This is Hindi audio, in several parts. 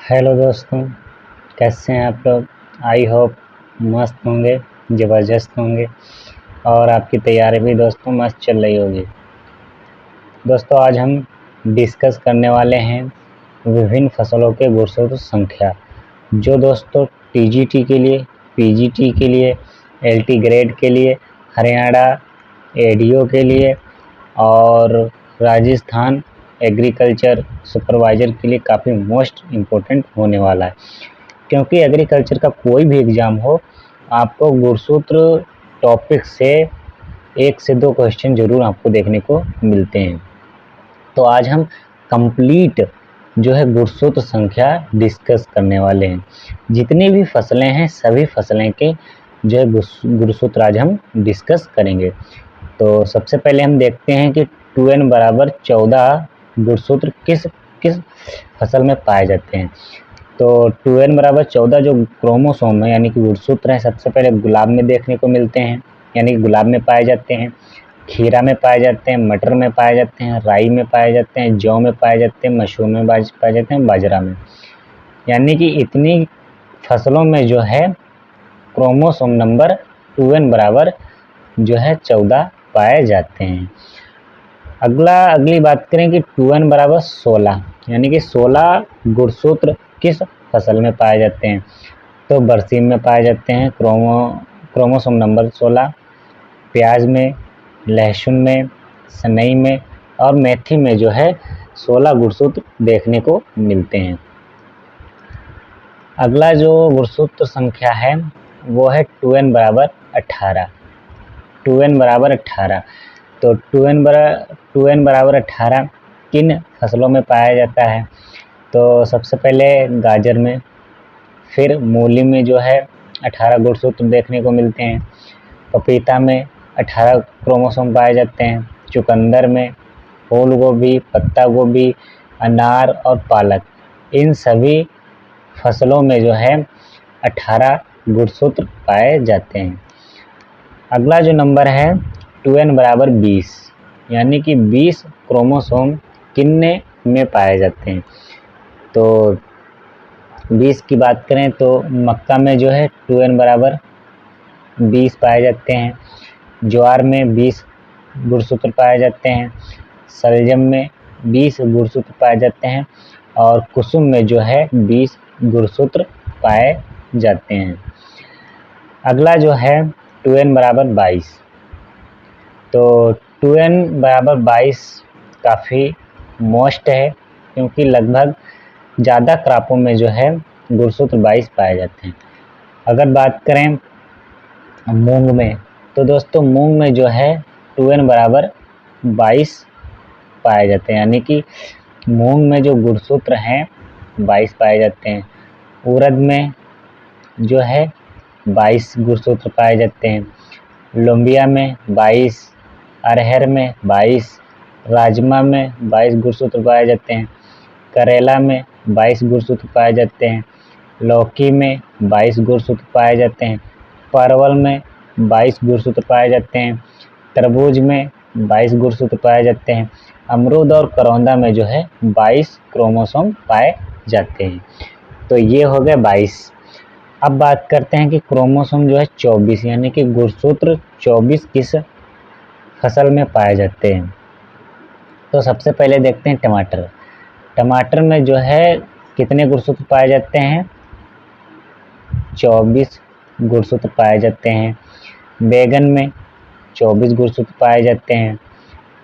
हेलो दोस्तों, कैसे हैं आप लोग। आई होप मस्त होंगे, ज़बरदस्त होंगे और आपकी तैयारी भी दोस्तों मस्त चल रही होगी। दोस्तों आज हम डिस्कस करने वाले हैं विभिन्न फसलों के गुणसूत्र संख्या, जो दोस्तों टीजीटी के लिए, पीजीटी के लिए, एलटी ग्रेड के लिए, हरियाणा एडीओ के लिए और राजस्थान एग्रीकल्चर सुपरवाइज़र के लिए काफ़ी मोस्ट इम्पोर्टेंट होने वाला है। क्योंकि एग्रीकल्चर का कोई भी एग्ज़ाम हो, आपको गुणसूत्र टॉपिक से 1 से 2 क्वेश्चन ज़रूर आपको देखने को मिलते हैं। तो आज हम कंप्लीट जो है गुणसूत्र संख्या डिस्कस करने वाले हैं। जितनी भी फसलें हैं सभी फसलें के जो है गुणसूत्र आज हम डिस्कस करेंगे। तो सबसे पहले हम देखते हैं कि 2n बराबर 14 गुणसूत्र किस किस फसल में पाए जाते हैं। तो 2n बराबर 14 जो क्रोमोसोम है यानी कि गुणसूत्र हैं, सबसे पहले गुलाब में देखने को मिलते हैं, यानी कि गुलाब में पाए जाते हैं, खीरा में पाए जाते हैं, मटर में पाए जाते हैं, राई में पाए जाते हैं, जौ में पाए जाते हैं, मशरूम में पाए जाते हैं, बाजरा में। यानी कि इतनी फसलों में जो है क्रोमोसोम नंबर 2n बराबर जो है 14 पाए जाते हैं। अगली बात करें कि 2n बराबर 16, यानी कि 16 गुणसूत्र किस फसल में पाए जाते हैं। तो बरसीम में पाए जाते हैं क्रोमोसोम नंबर 16, प्याज में, लहसुन में, सनई में और मेथी में जो है 16 गुणसूत्र देखने को मिलते हैं। अगला जो गुणसूत्र संख्या है वो है 2n बराबर 18। 2n बराबर 18, तो 2n बराबर 18 किन फसलों में पाया जाता है। तो सबसे पहले गाजर में, फिर मूली में जो है 18 गुणसूत्र देखने को मिलते हैं, पपीता में 18 क्रोमोसोम पाए जाते हैं, चुकंदर में, फूल गोभी, पत्ता गोभी, अनार और पालक, इन सभी फसलों में जो है 18 गुणसूत्र पाए जाते हैं। अगला जो नंबर है 2n बराबर 20, यानी कि 20 क्रोमोसोम किन्ने में पाए जाते हैं। तो 20 की बात करें तो मक्का में जो है 2n बराबर 20 पाए जाते हैं, ज्वार में 20 गुणसूत्र पाए जाते हैं, शलजम में 20 गुणसूत्र पाए जाते हैं और कुसुम में जो है 20 गुणसूत्र पाए जाते हैं। अगला जो है 2n बराबर 22, तो 2n बराबर 22 काफ़ी मोस्ट है, क्योंकि लगभग ज़्यादा क्रॉपों में जो है गुणसूत्र 22 पाए जाते हैं। अगर बात करें मूंग में, तो दोस्तों मूंग में जो है 2n बराबर 22 पाए जाते हैं, यानी कि मूंग में जो गुणसूत्र हैं 22 पाए जाते हैं। उड़द में जो है 22 गुणसूत्र पाए जाते हैं, लोबिया में 22, अरहर में 22, राजमा में 22 गुणसूत्र पाए जाते हैं, करेला में 22 गुणसूत्र पाए जाते हैं, लौकी में 22 गुणसूत्र पाए जाते हैं, परवल में 22 गुणसूत्र पाए जाते हैं, तरबूज में 22 गुणसूत्र पाए जाते हैं, अमरूद और करौंदा में जो है 22 क्रोमोसोम पाए जाते हैं। तो ये हो गए 22। अब बात करते हैं कि क्रोमोसोम जो है 24, यानी कि गुणसूत्र 24 किस फसल में पाए जाते हैं। तो सबसे पहले देखते हैं टमाटर। टमाटर में जो है कितने गुणसूत्र पाए जाते हैं, 24 गुणसूत्र पाए जाते हैं। बैगन में 24 गुणसूत्र पाए जाते हैं।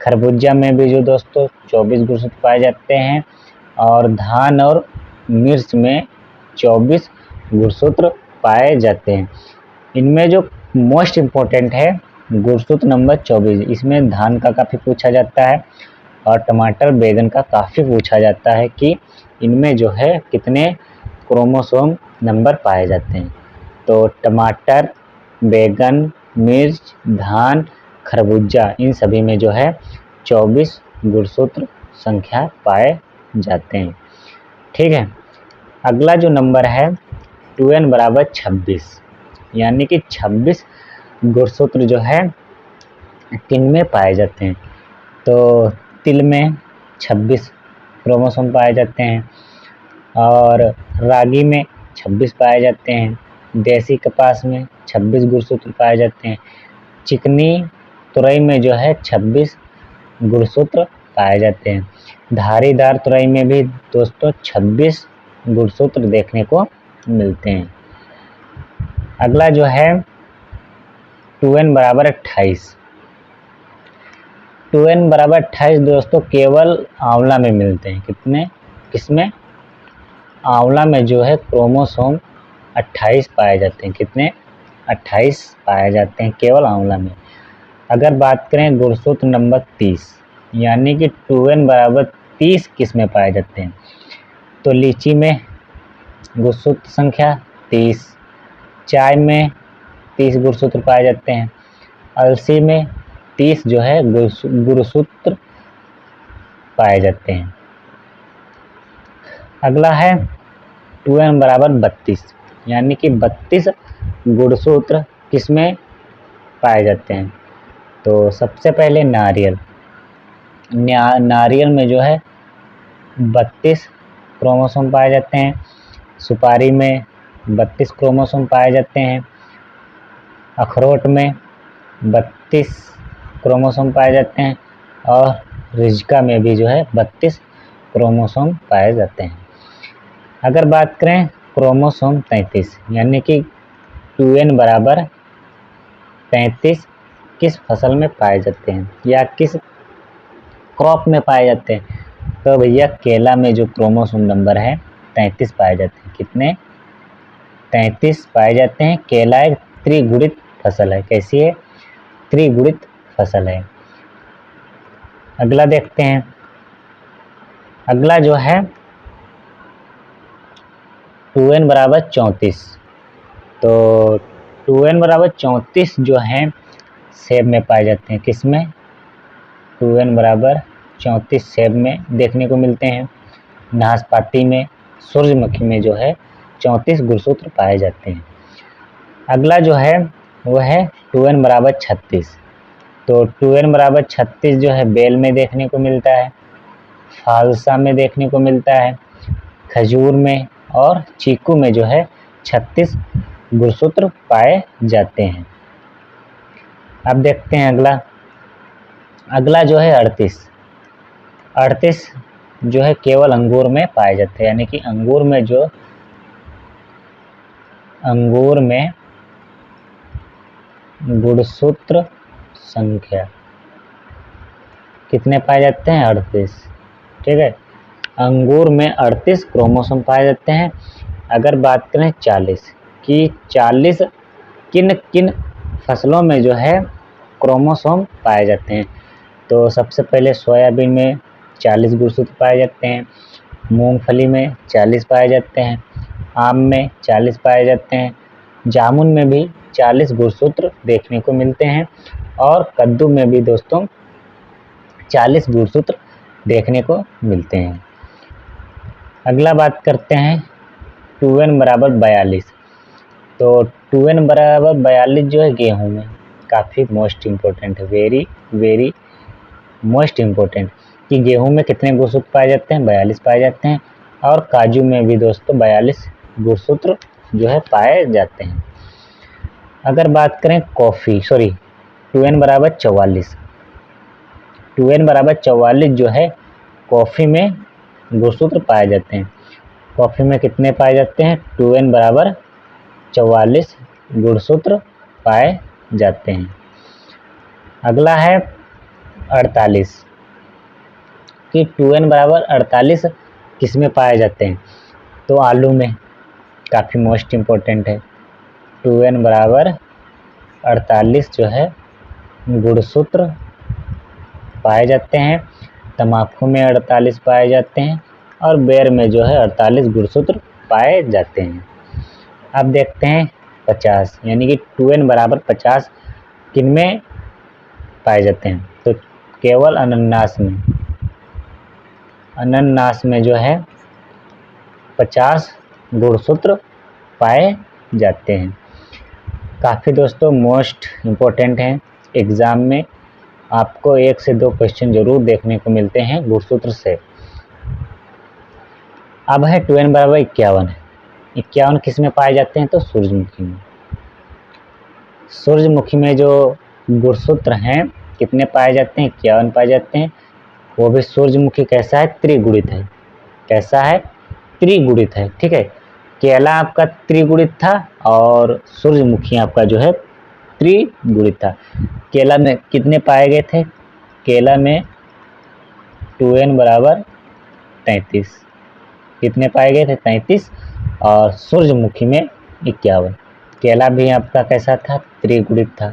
खरबूजा में भी जो दोस्तों 24 गुणसूत्र पाए जाते हैं और धान और मिर्च में 24 गुणसूत्र पाए जाते हैं। इनमें जो मोस्ट इम्पोर्टेंट है गुणसूत्र नंबर 24, इसमें धान का काफ़ी पूछा जाता है और टमाटर बैगन का काफ़ी पूछा जाता है कि इनमें जो है कितने क्रोमोसोम नंबर पाए जाते हैं। तो टमाटर, बैगन, मिर्च, धान, खरबूजा, इन सभी में जो है 24 गुणसूत्र संख्या पाए जाते हैं। ठीक है। अगला जो नंबर है 2n बराबर 26, यानी कि 26 गुणसूत्र जो है किन में पाए जाते हैं। तो तिल में 26 क्रोमोसोम पाए जाते हैं, और रागी में 26 पाए जाते हैं, देसी कपास में 26 गुणसूत्र पाए जाते हैं, चिकनी तुरई में जो है 26 गुणसूत्र पाए जाते हैं, धारीदार तुरई में भी दोस्तों 26 गुणसूत्र देखने को मिलते हैं। अगला जो है 2n बराबर 28। 2n बराबर 28 दोस्तों केवल आंवला में मिलते हैं। किसमें? आंवला में जो है क्रोमोसोम 28 पाए जाते हैं। कितने? 28 पाए जाते हैं केवल आंवला में। अगर बात करें गुणसूत्र नंबर 30, यानी कि 2n बराबर 30 किस में पाए जाते हैं? तो लीची में गुणसूत्र संख्या 30, चाय में 30 गुणसूत्र पाए जाते हैं, अलसी में 30 जो है गुणसूत्र पाए जाते हैं। अगला है 2n बराबर 32, यानी कि 32 गुणसूत्र किसमें पाए जाते हैं? तो सबसे पहले नारियल में जो है 32 क्रोमोसोम पाए जाते हैं, सुपारी में 32 क्रोमोसोम पाए जाते हैं, अखरोट में 32 क्रोमोसोम पाए जाते हैं और रिज्का में भी जो है 32 क्रोमोसोम पाए जाते हैं। अगर बात करें क्रोमोसोम 33, यानी कि 2n बराबर 35 किस फसल में पाए जाते हैं या किस क्रॉप में पाए जाते हैं? तो भैया केला में जो क्रोमोसोम नंबर है 33 पाए जाते हैं। कितने? 33 पाए जाते हैं। केला एक त्रिगुणित फसल है। कैसी है? त्रिगुणित फसल है। अगला देखते हैं। अगला जो है 2n बराबर 34। तो 2n बराबर 34 जो है सेब में पाए जाते हैं। किसमें? 2n बराबर 34 सेब में देखने को मिलते हैं। नाशपाती में, सूरजमुखी में जो है 34 गुणसूत्र पाए जाते हैं। अगला जो है वह है 2n बराबर 36। तो 2n बराबर 36 जो है बेल में देखने को मिलता है, फालसा में देखने को मिलता है, खजूर में और चीकू में जो है 36 गुणसूत्र पाए जाते हैं। अब देखते हैं अगला जो है 38 जो है केवल अंगूर में पाए जाते हैं, यानी कि अंगूर में गुणसूत्र संख्या कितने पाए जाते हैं? 38। ठीक है, अंगूर में 38 क्रोमोसोम पाए जाते हैं। अगर बात करें 40 कि 40 किन किन फसलों में जो है क्रोमोसोम पाए जाते हैं, तो सबसे पहले सोयाबीन में 40 गुणसूत्र पाए जाते हैं, मूंगफली में 40 पाए जाते हैं, आम में 40 पाए जाते हैं, जामुन में भी 40 गुणसूत्र देखने को मिलते हैं और कद्दू में भी दोस्तों 40 गुणसूत्र देखने को मिलते हैं। अगला बात करते हैं 2n बराबर 42। तो 2n बराबर 42 जो है गेहूं में काफ़ी मोस्ट इम्पोर्टेंट है, वेरी मोस्ट इम्पोर्टेंट कि गेहूं में कितने गुणसूत्र पाए जाते हैं? 42 पाए जाते हैं। और काजू में भी दोस्तों 42 गुणसूत्र जो है पाए जाते हैं। अगर बात करें 2n बराबर 44। 2n बराबर 44 जो है कॉफ़ी में गुणसूत्र पाए जाते हैं। कॉफ़ी में कितने पाए जाते हैं? 2n बराबर 44 गुणसूत्र पाए जाते हैं। अगला है 48 कि 2n बराबर 48 किस में पाए जाते हैं? तो आलू में काफ़ी मोस्ट इम्पोर्टेंट है। 2n बराबर 48 जो है गुणसूत्र पाए जाते हैं। तम्बाकू में 48 पाए जाते हैं और बेर में जो है 48 गुणसूत्र पाए जाते हैं। अब देखते हैं 50, यानी कि 2n बराबर 50 किन में पाए जाते हैं? तो केवल अनन्नास में जो है 50 गुणसूत्र पाए जाते हैं। काफ़ी दोस्तों मोस्ट इम्पोर्टेंट हैं, एग्ज़ाम में आपको 1 से 2 क्वेश्चन जरूर देखने को मिलते हैं गुणसूत्र से। अब है 2n बराबर 51 है। 51 किस में पाए जाते हैं? तो सूरजमुखी में। सूरजमुखी में जो गुणसूत्र हैं कितने पाए जाते हैं? 51 पाए जाते हैं। वो भी सूरजमुखी कैसा है? त्रिगुणित है। कैसा है? त्रिगुणित है। ठीक है, केला आपका त्रिगुणित था और सूरजमुखी आपका जो है त्रिगुणित था। केला में कितने पाए गए थे? केला में 2n बराबर 33। कितने पाए गए थे? 33। और सूरजमुखी में 51। केला भी आपका कैसा था? त्रिगुणित था।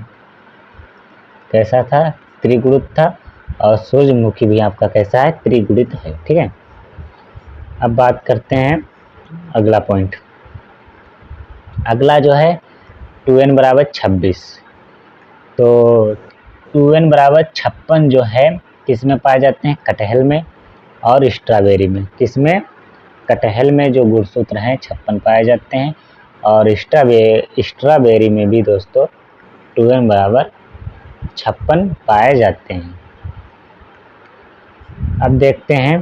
कैसा था? त्रिगुणित था। और सूरजमुखी भी आपका कैसा है? त्रिगुणित है। ठीक है, अब बात करते हैं अगला पॉइंट। अगला जो है 2n बराबर 26। तो 2n बराबर 56 जो है किस में पाए जाते हैं? कटहल में और स्ट्रॉबेरी में। किस में? कटहल में जो गुणसूत्र हैं 56 पाए जाते हैं और स्ट्रॉबेरी में भी दोस्तों 2n बराबर 56 पाए जाते हैं। अब देखते हैं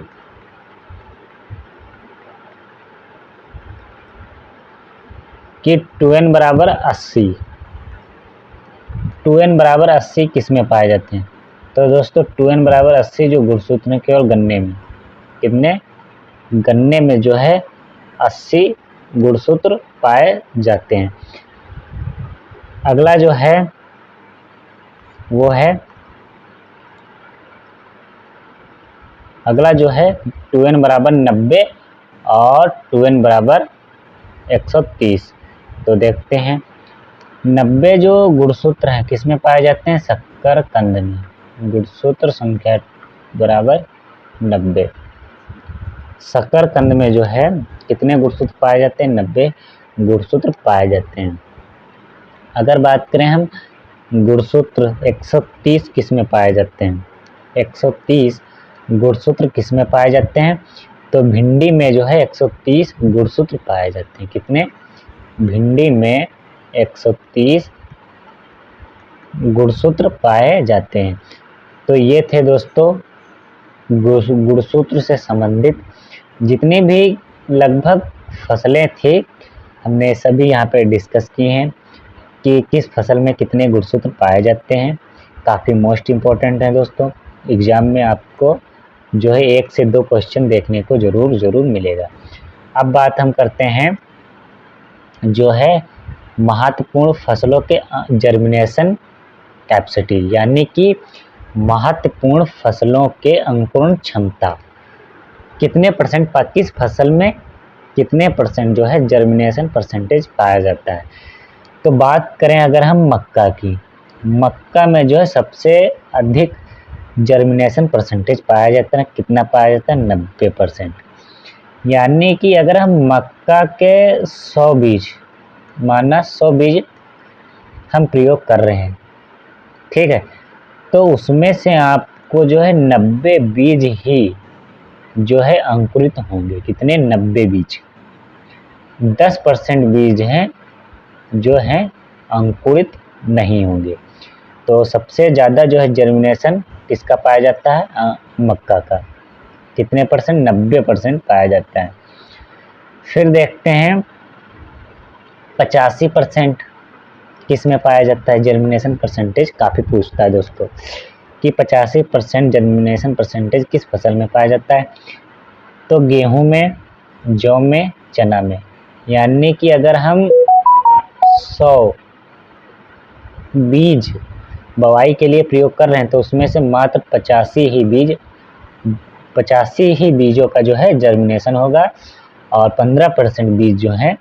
कि 2n बराबर 80। 2n बराबर 80 किस में पाए जाते हैं? तो दोस्तों 2n बराबर 80 जो गुणसूत्र हैं केवल गन्ने में। कितने? गन्ने में जो है 80 गुणसूत्र पाए जाते हैं। अगला जो है वो है अगला जो है 2n बराबर 90 और 2n बराबर 130। तो देखते हैं 90 जो गुणसूत्र हैं किस में पाए जाते हैं? शकरकंद में। गुणसूत्र संख्या बराबर 90। शकरकंद में जो है कितने गुणसूत्र पाए जाते हैं? 90 गुणसूत्र पाए जाते हैं। अगर बात करें हम गुणसूत्र 130 किस में पाए जाते हैं? 130 गुणसूत्र किस में पाए जाते हैं? तो भिंडी में जो है 130 गुणसूत्र पाए जाते हैं। कितने? भिंडी में 130 गुणसूत्र पाए जाते हैं। तो ये थे दोस्तों गुणसूत्र से संबंधित जितनी भी लगभग फसलें थी हमने सभी यहाँ पे डिस्कस किए हैं कि किस फसल में कितने गुणसूत्र पाए जाते हैं। काफ़ी मोस्ट इम्पोर्टेंट है दोस्तों। एग्ज़ाम में आपको जो है 1 से 2 क्वेश्चन देखने को ज़रूर मिलेगा। अब बात हम करते हैं जो है महत्वपूर्ण फसलों के जर्मिनेशन कैपेसिटी, यानी कि महत्वपूर्ण फसलों के अंकुरण क्षमता कितने परसेंट किस फसल में कितने परसेंट जो है जर्मिनेशन परसेंटेज पाया जाता है। तो बात करें अगर हम मक्का की, मक्का में जो है सबसे अधिक जर्मिनेशन परसेंटेज पाया जाता है। कितना पाया जाता है? 90%। यानी कि अगर हम मक्का के 100 बीज, माना 100 बीज हम प्रयोग कर रहे हैं, ठीक है, तो उसमें से आपको जो है 90 बीज ही जो है अंकुरित होंगे। कितने? 90 बीज। 10% बीज हैं जो हैं अंकुरित नहीं होंगे। तो सबसे ज़्यादा जो है जर्मिनेशन किसका पाया जाता है? मक्का का। कितने परसेंट? 90% पाया जाता है। फिर देखते हैं 85% किस में पाया जाता है जर्मिनेशन परसेंटेज। काफ़ी पूछता है दोस्तों कि 85% जर्मिनेशन परसेंटेज किस फसल में पाया जाता है। तो गेहूं में, जौ में, चना में। यानी कि अगर हम 100 बीज बुवाई के लिए प्रयोग कर रहे हैं तो उसमें से मात्र 85 ही बीजों का जो है जर्मिनेशन होगा और 15% बीज जो हैं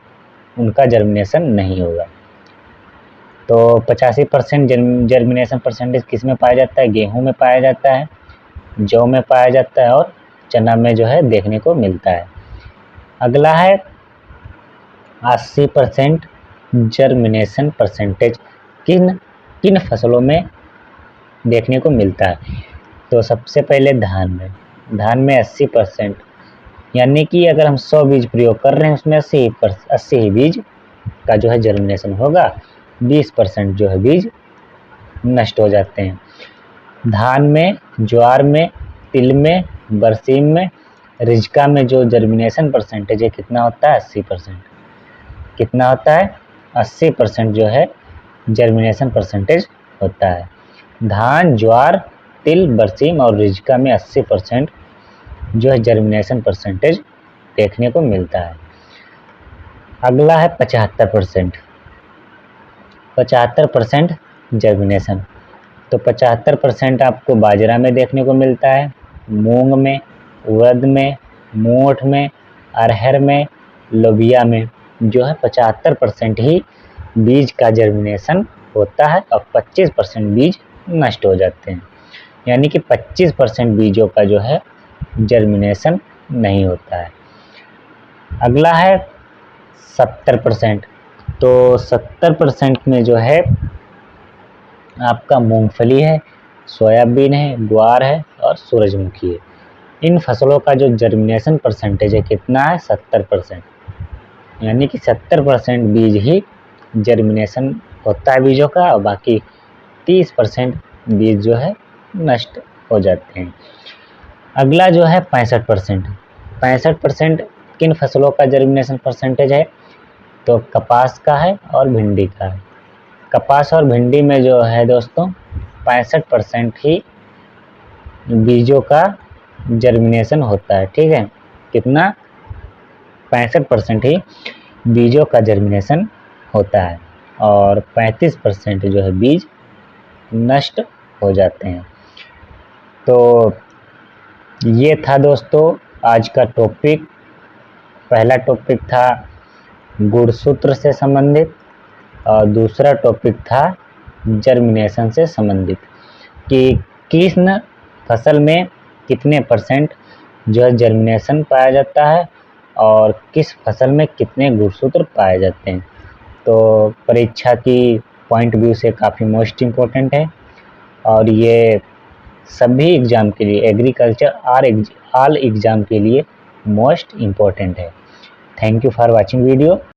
उनका जर्मिनेशन नहीं होगा। तो 85% जर्मिनेशन परसेंटेज किस में पाया जाता है? गेहूं में पाया जाता है, जौ में पाया जाता है और चना में जो है देखने को मिलता है। अगला है 80% जर्मिनेशन परसेंटेज किन फसलों में देखने को मिलता है। तो सबसे पहले धान में 80%, यानी कि अगर हम 100 बीज प्रयोग कर रहे हैं उसमें 80 ही बीज का जो है जर्मिनेशन होगा। 20% जो है बीज नष्ट हो जाते हैं। धान में, ज्वार में, तिल में, बरसीम में, रिज्का में जो जर्मिनेशन परसेंटेज है कितना होता है? 80%। कितना होता है? 80% जो है जर्मिनेशन परसेंटेज होता है। धान, ज्वार, तिल, बरसीम और रिज्का में 80% जो है जर्मिनेशन परसेंटेज देखने को मिलता है। अगला है 75%। 75% जर्मिनेशन, तो 75% आपको बाजरा में देखने को मिलता है, मूंग में, उड़द में, मोठ में, अरहर में, लोबिया में जो है 75% ही बीज का जर्मिनेशन होता है और 25% बीज नष्ट हो जाते हैं। यानी कि 25% बीजों का जो है जर्मिनेशन नहीं होता है। अगला है 70%। तो 70% में जो है आपका मूंगफली है, सोयाबीन है, ग्वार है और सूरजमुखी है। इन फसलों का जो जर्मिनेशन परसेंटेज है कितना है? 70%। यानी कि 70% बीज ही जर्मिनेशन होता है बीजों का और बाकी 30% बीज जो है नष्ट हो जाते हैं। अगला जो है 65%। 65% किन फसलों का जर्मिनेशन परसेंटेज है? तो कपास का है और भिंडी का है। कपास और भिंडी में जो है दोस्तों 65% ही बीजों का जर्मिनेशन होता है। ठीक है, कितना? 65% ही बीजों का जर्मिनेशन होता है और 35% जो है बीज नष्ट हो जाते हैं। तो ये था दोस्तों आज का टॉपिक। पहला टॉपिक था गुणसूत्र से संबंधित और दूसरा टॉपिक था जर्मिनेशन से संबंधित कि किस फसल में कितने % जो है जर्मिनेशन पाया जाता है और किस फसल में कितने गुणसूत्र पाए जाते हैं। तो परीक्षा की पॉइंट व्यू से काफ़ी मोस्ट इम्पोर्टेंट है और ये सभी एग्ज़ाम के लिए, एग्रीकल्चर ऑल एग्ज़ाम के लिए मोस्ट इम्पोर्टेंट है। Thank you for watching video.